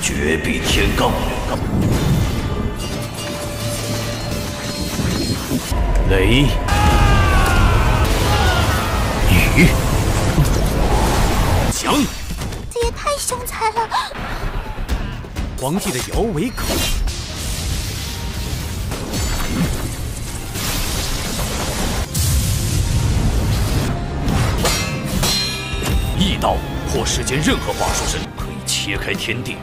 绝壁天罡，雷，雨，翔。这也太凶残了！皇帝的摇尾口。异刀破世间任何法术神，可以切开天地。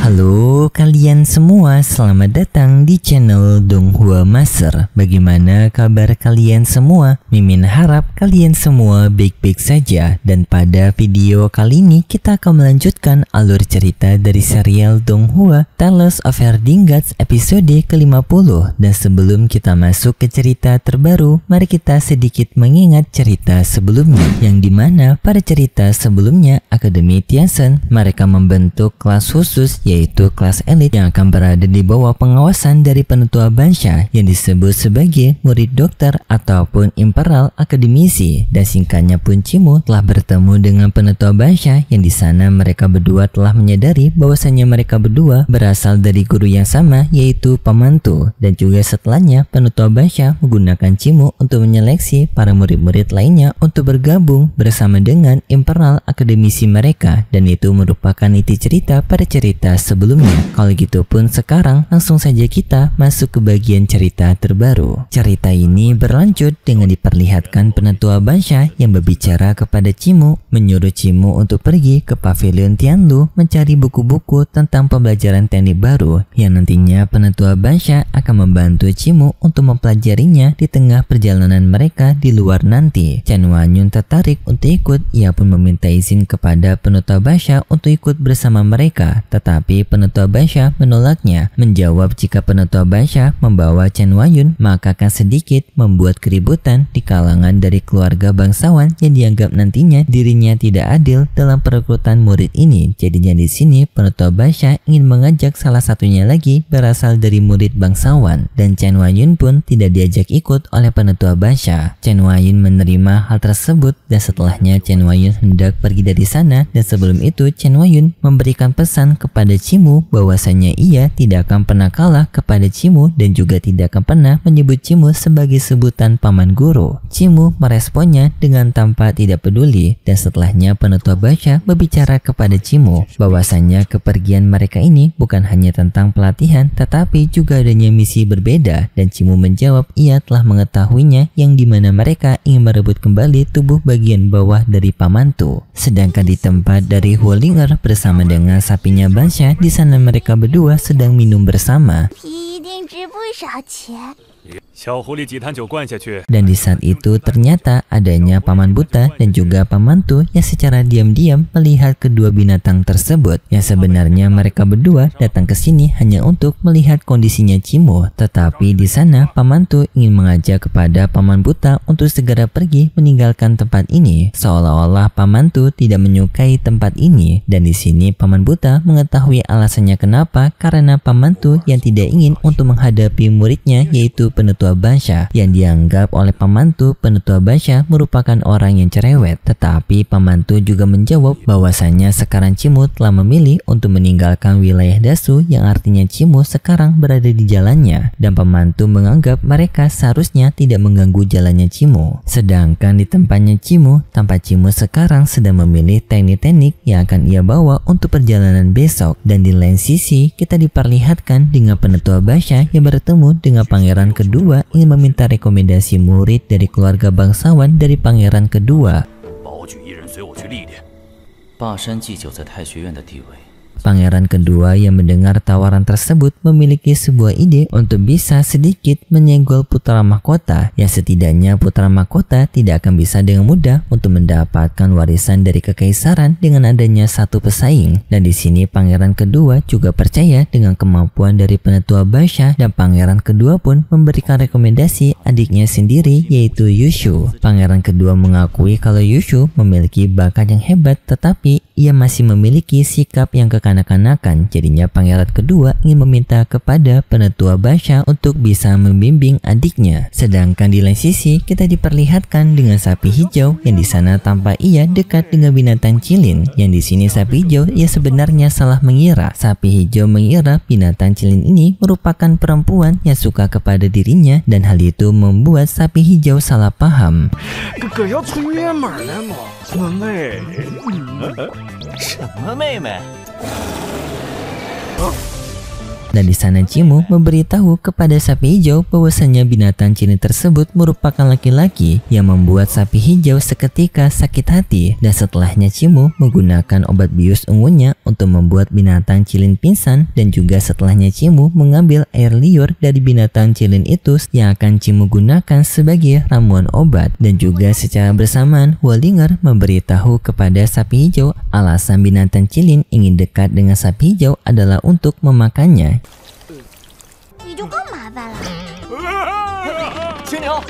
Halo kalian semua, selamat datang di channel Donghua Master. Bagaimana kabar kalian semua? Mimin harap kalian semua baik-baik saja. Dan pada video kali ini kita akan melanjutkan alur cerita dari serial Donghua Tales of Herding Gods episode ke-50. Dan sebelum kita masuk ke cerita terbaru, mari kita sedikit mengingat cerita sebelumnya, yang dimana pada cerita sebelumnya Akademi Tianzhen mereka membentuk kelas khusus, yaitu kelas elit yang akan berada di bawah pengawasan dari penetua Bansha yang disebut sebagai murid dokter ataupun Imperial Akademisi. Dan singkatnya pun Cimu telah bertemu dengan penetua Bansha yang di sana mereka berdua telah menyadari bahwasanya mereka berdua berasal dari guru yang sama, yaitu Pamantu. Dan juga setelahnya penetua Bansha menggunakan Cimu untuk menyeleksi para murid-murid lainnya untuk bergabung bersama dengan Imperial Akademisi mereka, dan itu merupakan inti cerita pada cerita sebelumnya. Kalau gitu pun sekarang langsung saja kita masuk ke bagian cerita terbaru. Cerita ini berlanjut dengan diperlihatkan penetua Bansha yang berbicara kepada Cimu, menyuruh Cimu untuk pergi ke pavilion Tianlu mencari buku-buku tentang pembelajaran teknik baru yang nantinya penetua Bansha akan membantu Cimu untuk mempelajarinya di tengah perjalanan mereka di luar nanti. Chen Wanyun tertarik untuk ikut, ia pun meminta izin kepada penetua Bansha untuk ikut bersama mereka, tetapi penetua Bansha menolaknya, menjawab jika penetua Bansha membawa Chen Wanyun maka akan sedikit membuat keributan di kalangan dari keluarga bangsawan yang dianggap nantinya dirinya tidak adil dalam perekrutan murid ini. Jadinya di sini penetua Bansha ingin mengajak salah satunya lagi berasal dari murid bangsawan, dan Chen Wanyun pun tidak diajak ikut oleh penetua Bansha. Chen Wanyun menerima hal tersebut dan setelahnya Chen Wanyun hendak pergi dari sana, dan sebelum itu Chen Wanyun memberikan pesan kepada Cimu bahwasanya ia tidak akan pernah kalah kepada Cimu dan juga tidak akan pernah menyebut Cimu sebagai sebutan paman guru. Cimu meresponnya dengan tanpa tidak peduli, dan setelahnya penetua Bansha berbicara kepada Cimu bahwasanya kepergian mereka ini bukan hanya tentang pelatihan tetapi juga adanya misi berbeda, dan Cimu menjawab ia telah mengetahuinya, yang dimana mereka ingin merebut kembali tubuh bagian bawah dari Pamantu. Sedangkan di tempat dari Huolinger bersama dengan sapinya Bansha, di sana mereka berdua sedang minum bersama. Dan di saat itu ternyata adanya Paman Buta dan juga Pamantu yang secara diam-diam melihat kedua binatang tersebut, yang sebenarnya mereka berdua datang ke sini hanya untuk melihat kondisinya Cimu. Tetapi di sana Pamantu ingin mengajak kepada Paman Buta untuk segera pergi meninggalkan tempat ini, seolah-olah Pamantu tidak menyukai tempat ini. Dan di sini Paman Buta mengetahui alasannya kenapa, karena Pamantu yang tidak ingin untuk menghadapi muridnya yaitu penetua Bansha, yang dianggap oleh Pamantu penetua Bansha merupakan orang yang cerewet. Tetapi Pamantu juga menjawab bahwasanya sekarang Cimu telah memilih untuk meninggalkan wilayah Dasu, yang artinya Cimu sekarang berada di jalannya, dan Pamantu menganggap mereka seharusnya tidak mengganggu jalannya Cimu. Sedangkan di tempatnya Cimu, tampak Cimu sekarang sedang memilih teknik-teknik yang akan ia bawa untuk perjalanan besok. Dan di lain sisi kita diperlihatkan dengan penetua Bansha yang bertemu dengan pangeran kedua ingin meminta rekomendasi murid dari keluarga bangsawan dari pangeran kedua. Pangeran kedua yang mendengar tawaran tersebut memiliki sebuah ide untuk bisa sedikit menyenggol putra mahkota, yang setidaknya putra mahkota tidak akan bisa dengan mudah untuk mendapatkan warisan dari kekaisaran dengan adanya satu pesaing. Dan di sini pangeran kedua juga percaya dengan kemampuan dari penetua Bansha, dan pangeran kedua pun memberikan rekomendasi adiknya sendiri yaitu Yushu. Pangeran kedua mengakui kalau Yushu memiliki bakat yang hebat, tetapi ia masih memiliki sikap yang kekanak-kanakan. Jadinya pangeran kedua ingin meminta kepada penetua Basha untuk bisa membimbing adiknya. Sedangkan di lain sisi kita diperlihatkan dengan sapi hijau yang di sana tampak ia dekat dengan binatang cilin. Yang di sini sapi hijau ia sebenarnya salah mengira. Sapi hijau mengira binatang cilin ini merupakan perempuan yang suka kepada dirinya dan hal itu membuat sapi hijau salah paham. Dan di sana Cimu memberitahu kepada sapi hijau bahwasanya binatang cilin tersebut merupakan laki-laki, yang membuat sapi hijau seketika sakit hati. Dan setelahnya Cimu menggunakan obat bius ungunya untuk membuat binatang cilin pingsan, dan juga setelahnya Cimu mengambil air liur dari binatang cilin itu yang akan Cimu gunakan sebagai ramuan obat. Dan juga secara bersamaan Waldinger memberitahu kepada sapi hijau alasan binatang cilin ingin dekat dengan sapi hijau adalah untuk memakannya. 你就更麻烦了。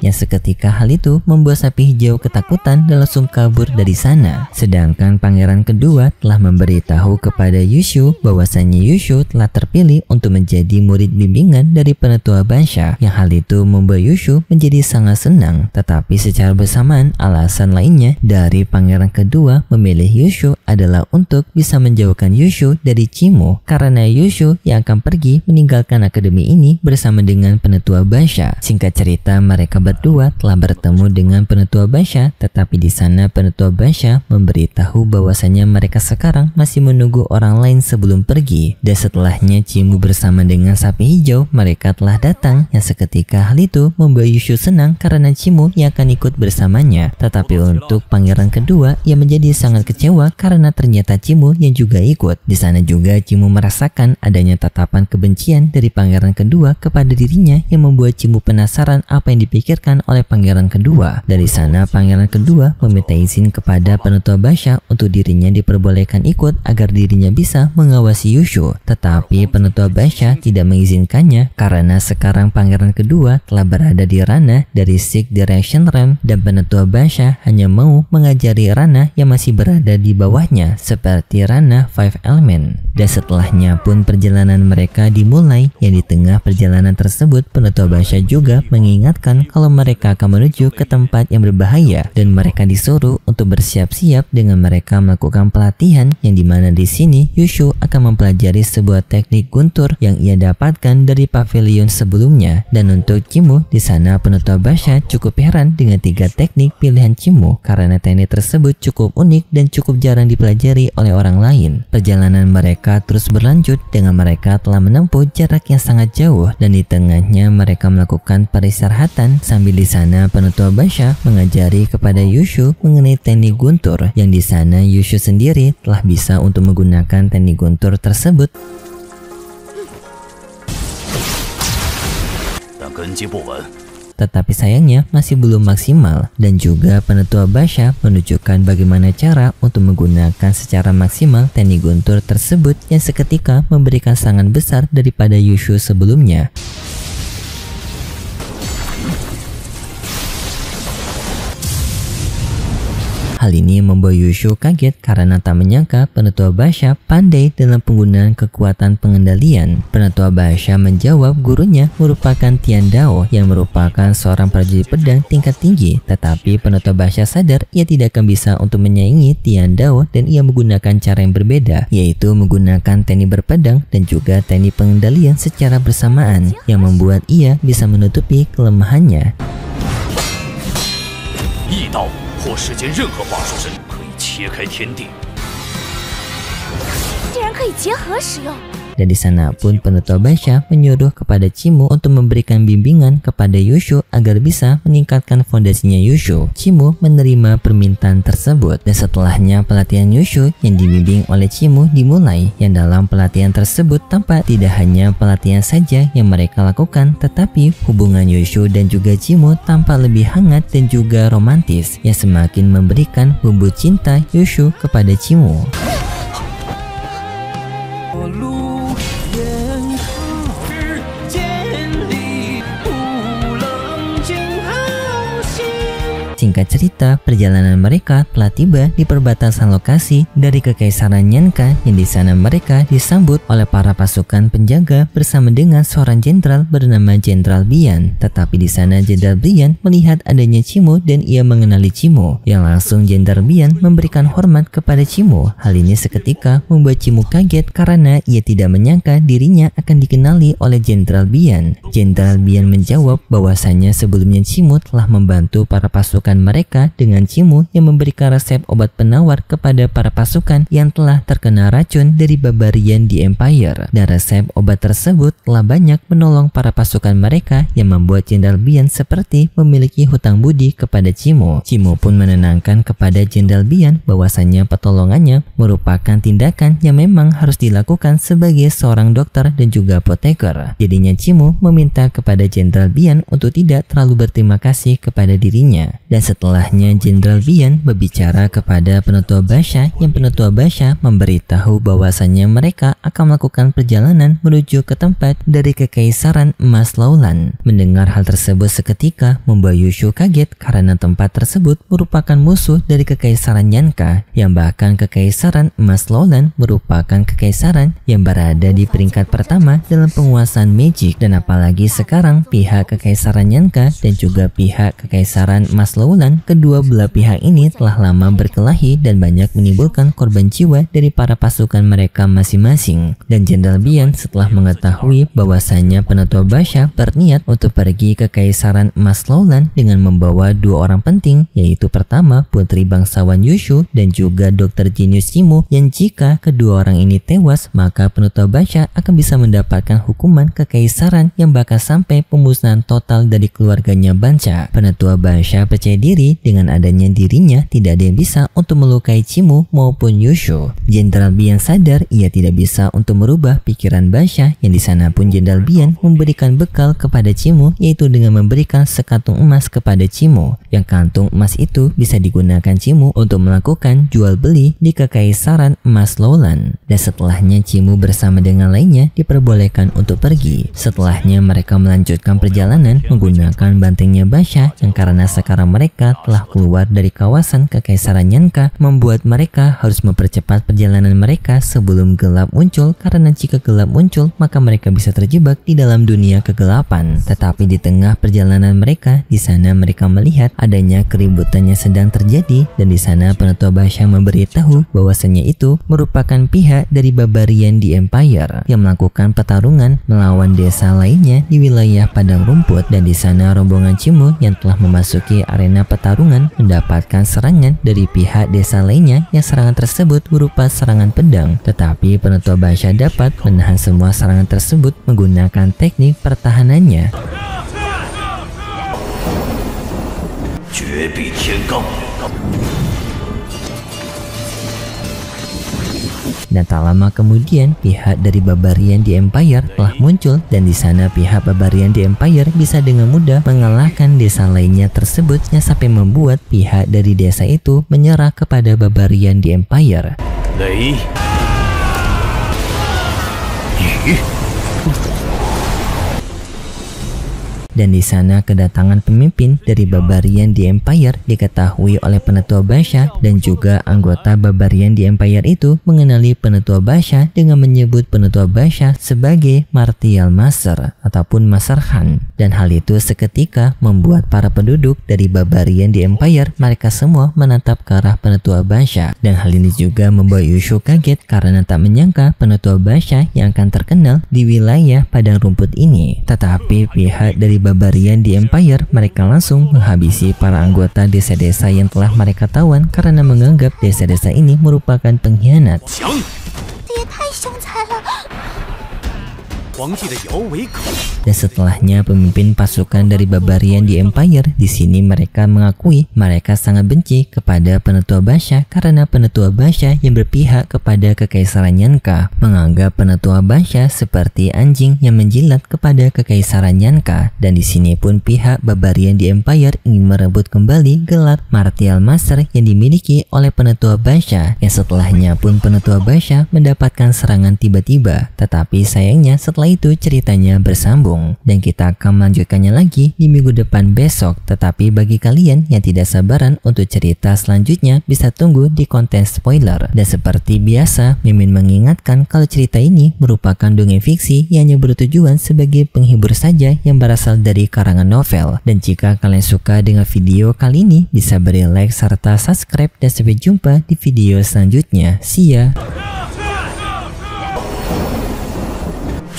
Yang seketika hal itu membuat sapi hijau ketakutan dan langsung kabur dari sana. Sedangkan pangeran kedua telah memberitahu kepada Yushu bahwasannya Yushu telah terpilih untuk menjadi murid bimbingan dari penetua Basha. Yang hal itu membuat Yushu menjadi sangat senang. Tetapi secara bersamaan alasan lainnya dari pangeran kedua memilih Yushu adalah untuk bisa menjauhkan Yushu dari Cimu, karena Yushu yang akan pergi meninggalkan akademi ini bersama dengan penetua Basha. Singkat cerita, mereka berdua telah bertemu dengan penetua Basha, tetapi di sana penetua Basha memberitahu bahwasanya mereka sekarang masih menunggu orang lain sebelum pergi. Dan setelahnya Cimu bersama dengan sapi hijau mereka telah datang, yang seketika hal itu membuat Yushu senang karena Cimu yang akan ikut bersamanya. Tetapi untuk pangeran kedua ia menjadi sangat kecewa karena ternyata Cimu yang juga ikut. Di sana juga Cimu merasakan adanya tatapan kebencian dari pangeran kedua kepada dirinya yang membuat Cimu penasaran apa yang dipikirkan oleh pangeran kedua. Dari sana pangeran kedua meminta izin kepada penetua Basha untuk dirinya diperbolehkan ikut agar dirinya bisa mengawasi Yushu. Tetapi penetua Basha tidak mengizinkannya karena sekarang pangeran kedua telah berada di ranah dari Six Direction Realm dan penetua Basha hanya mau mengajari ranah yang masih berada di bawahnya seperti ranah Five Element. Dan setelahnya pun perjalanan mereka dimulai, yang di tengah perjalanan tersebut penetua Basha juga mengingatkan kalau mereka akan menuju ke tempat yang berbahaya dan mereka disuruh untuk bersiap-siap dengan mereka melakukan pelatihan, yang dimana di sini Yushu akan mempelajari sebuah teknik guntur yang ia dapatkan dari pavilion sebelumnya. Dan untuk Cimu di sana penetua Basha cukup heran dengan 3 teknik pilihan Cimu karena teknik tersebut cukup unik dan cukup jarang dipelajari oleh orang lain. Perjalanan mereka terus berlanjut dengan mereka telah menempuh jarak yang sangat jauh, dan di tengahnya mereka melakukan peristirahatan sambil di sana penetua Basha mengajari kepada Yushu mengenai teknik guntur, yang di sana Yushu sendiri telah bisa untuk menggunakan teknik guntur tersebut. Tetapi sayangnya masih belum maksimal, dan juga penetua Basha menunjukkan bagaimana cara untuk menggunakan secara maksimal teknik guntur tersebut yang seketika memberikan serangan besar daripada Yushu sebelumnya. Hal ini membuat Yushu kaget karena tak menyangka penetua Basha pandai dalam penggunaan kekuatan pengendalian. Penetua Basha menjawab gurunya merupakan Tian Dao yang merupakan seorang prajurit pedang tingkat tinggi. Tetapi penetua Basha sadar ia tidak akan bisa untuk menyaingi Tian Dao dan ia menggunakan cara yang berbeda, yaitu menggunakan teknik berpedang dan juga teknik pengendalian secara bersamaan, yang membuat ia bisa menutupi kelemahannya. 异道或世间任何法术神可以切开天地， 竟然可以结合使用。 Dan di sana pun penetua Basha menyuruh kepada Cimu untuk memberikan bimbingan kepada Yushu agar bisa meningkatkan fondasinya Yushu. Cimu menerima permintaan tersebut, dan setelahnya pelatihan Yushu yang dibimbing oleh Cimu dimulai, yang dalam pelatihan tersebut tampak tidak hanya pelatihan saja yang mereka lakukan, tetapi hubungan Yushu dan juga Cimu tampak lebih hangat dan juga romantis, yang semakin memberikan bumbu cinta Yushu kepada Cimu. Singkat cerita, perjalanan mereka telah tiba di perbatasan lokasi dari Kekaisaran Nyanka, yang di sana mereka disambut oleh para pasukan penjaga bersama dengan seorang jenderal bernama Jenderal Bian. Tetapi di sana Jenderal Bian melihat adanya Cimo dan ia mengenali Cimo, yang langsung Jenderal Bian memberikan hormat kepada Cimo. Hal ini seketika membuat Cimo kaget karena ia tidak menyangka dirinya akan dikenali oleh Jenderal Bian. Jenderal Bian menjawab bahwasanya sebelumnya Cimo telah membantu para pasukan mereka dengan Cimo yang memberikan resep obat penawar kepada para pasukan yang telah terkena racun dari barbarian di Empire, dan resep obat tersebut telah banyak menolong para pasukan mereka yang membuat Jenderal Bian seperti memiliki hutang budi kepada Cimo. Cimo pun menenangkan kepada Jenderal Bian bahwasanya pertolongannya merupakan tindakan yang memang harus dilakukan sebagai seorang dokter dan juga apoteker. Jadinya Cimo meminta kepada Jenderal Bian untuk tidak terlalu berterima kasih kepada dirinya. Dan setelahnya Jenderal Bian berbicara kepada Penetua Basha, yang Penetua Basha memberitahu bahwasanya mereka akan melakukan perjalanan menuju ke tempat dari Kekaisaran Emas Laulan. Mendengar hal tersebut seketika membuat Yushu kaget karena tempat tersebut merupakan musuh dari Kekaisaran Nyanka, yang bahkan Kekaisaran Emas Laulan merupakan kekaisaran yang berada di peringkat pertama dalam penguasaan magic. Dan apalagi sekarang pihak Kekaisaran Nyanka dan juga pihak Kekaisaran Emas Laulan, kedua belah pihak ini telah lama berkelahi dan banyak menimbulkan korban jiwa dari para pasukan mereka masing-masing. Dan Jenderal Bian setelah mengetahui bahwasanya Penetua Basha berniat untuk pergi ke Kekaisaran Emas Laulan dengan membawa dua orang penting, yaitu pertama putri bangsawan Yushu dan juga Dr. Genius Cimo, yang jika kedua orang ini tewas maka Penetua Basha akan bisa mendapatkan hukuman kekaisaran yang bakal sampai pemusnahan total dari keluarganya Bancha. Penetua Basha percaya diri dengan adanya dirinya tidak ada yang bisa untuk melukai Cimo maupun Yushu. Jenderal Bian sadar ia tidak bisa untuk merubah pikiran Basha, yang di sana pun Jenderal Bian memberikan bekal kepada Cimo, yaitu dengan memberikan sekantung emas kepada Cimo, yang kantung emas itu bisa digunakan Cimo untuk melakukan jual beli di Kekaisaran Emas Laulan. Dan setelahnya Cimo bersama dengan lainnya diperbolehkan untuk pergi. Setelahnya mereka melanjutkan perjalanan menggunakan bantengnya Basha, yang karena sekarang mereka telah keluar dari kawasan Kekaisaran Nyanka membuat mereka harus mempercepat perjalanan mereka sebelum gelap muncul, karena jika gelap muncul maka mereka bisa terjebak di dalam dunia kegelapan. Tetapi di tengah perjalanan mereka, di sana mereka melihat adanya keributan yang sedang terjadi, dan di sana Penetua Basha memberitahu bahwasanya itu merupakan pihak dari barbarian di Empire yang melakukan pertarungan melawan desa lainnya di wilayah padang rumput. Dan di sana rombongan Cimo yang telah memasuki arena pertarungan mendapatkan serangan dari pihak desa lainnya, yang serangan tersebut berupa serangan pedang. Tetapi Penetua Basha dapat menahan semua serangan tersebut menggunakan teknik pertahanannya. Dan tak lama kemudian pihak dari barbarian di Empire telah muncul, dan di sana pihak barbarian di Empire bisa dengan mudah mengalahkan desa lainnya tersebut, yang sampai membuat pihak dari desa itu menyerah kepada barbarian di Empire. Dan di sana kedatangan pemimpin dari barbarian di Empire diketahui oleh Penetua Basha, dan juga anggota barbarian di Empire itu mengenali Penetua Basha dengan menyebut Penetua Basha sebagai Martial Master ataupun Master Han. Dan hal itu seketika membuat para penduduk dari barbarian di Empire mereka semua menatap ke arah Penetua Basha. Dan hal ini juga membuat Yushu kaget karena tak menyangka Penetua Basha yang akan terkenal di wilayah padang rumput ini. Tetapi pihak dari barbarian di Empire mereka langsung menghabisi para anggota desa-desa yang telah mereka tawan karena menganggap desa-desa ini merupakan pengkhianat. Dan setelahnya pemimpin pasukan dari barbarian di Empire di sini mereka mengakui mereka sangat benci kepada Penetua Basha karena Penetua Basha yang berpihak kepada Kekaisaran Nyanka, menganggap Penetua Basha seperti anjing yang menjilat kepada Kekaisaran Nyanka. Dan di sini pun pihak barbarian di Empire ingin merebut kembali gelar Martial Master yang dimiliki oleh Penetua Basha, yang setelahnya pun Penetua Basha mendapatkan serangan tiba-tiba. Tetapi sayangnya setelah setelah itu ceritanya bersambung. Dan kita akan melanjutkannya lagi di minggu depan besok. Tetapi bagi kalian yang tidak sabaran untuk cerita selanjutnya, bisa tunggu di konten spoiler. Dan seperti biasa, Mimin mengingatkan kalau cerita ini merupakan dongeng fiksi yang hanya bertujuan sebagai penghibur saja yang berasal dari karangan novel. Dan jika kalian suka dengan video kali ini, bisa beri like serta subscribe, dan sampai jumpa di video selanjutnya. See ya!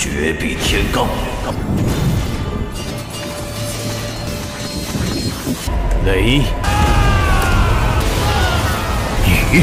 绝壁天罡，雷雨。